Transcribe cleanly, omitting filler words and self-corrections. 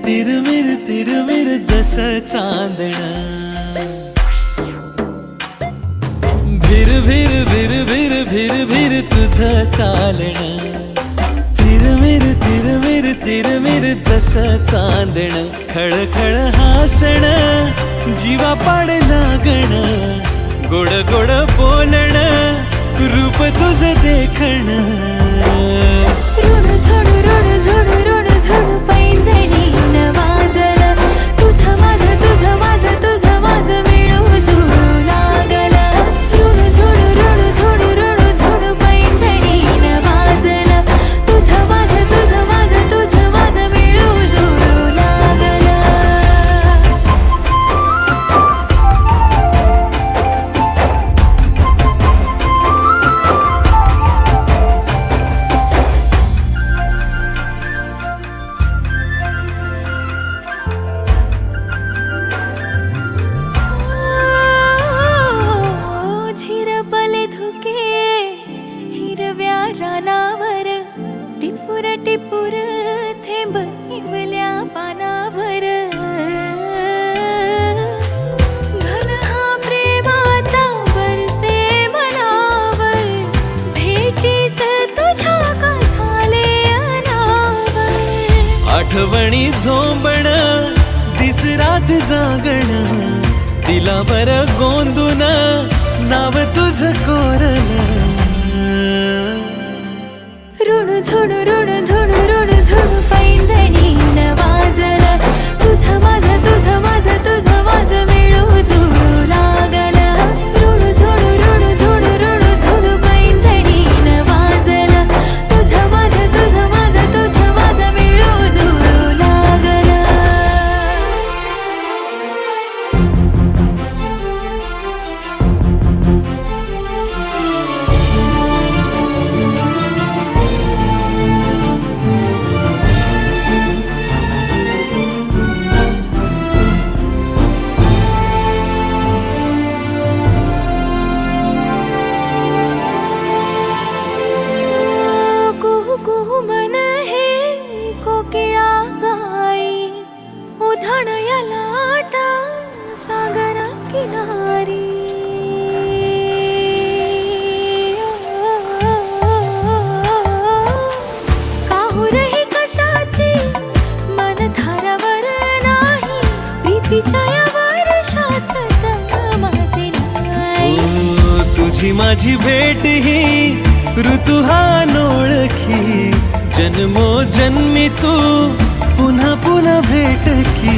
तिरमिर जसं चांदणं. भिर भिर भिर भिर भिर भिर तुझं चालणं. तिरमिर जसं चांदणं. खळखळ हासणं जीवा पाड लागणं. गोड गोड बोलणं रूप तुझं देखणं. ऋण झोड पैंजणी न वाजलं. तुझं माझं मिळून जुळू लागलं. ऋण झोड पैंजणी न वाजलं. तुझं माझं मिळून जुळू लागलं. झिरपले धुके हिरव्या रानावर. टिपूर थेंब इवल्या पानावर. घन हा प्रेमाचा बरसे मनावर. भेटीस तुझ्या का झाले अनावर. आठवणी झोंबणं दिस रात जागणं. दिलावर गोंदून नाव तुझं कोरलं. ऋण झोड पैंजणी न वाजलं. तुझं माझं मिळून जुळू लागलं. ऋण झोड पैंजणी न वाजलं. तुझं माझं मिळून जुळू लागलं. कुहू मन हे कोकिळा गाई. उधाण या लाटा सागर किनारी. काहूर ही कशाची मन धारावर नाही. प्रीतीच्या या वर्षात तन माझे नाही. तुझी माझी भेट ही ऋतू हा अनोळखी. जन्मो जन्मी तू पुन्हा भेट की.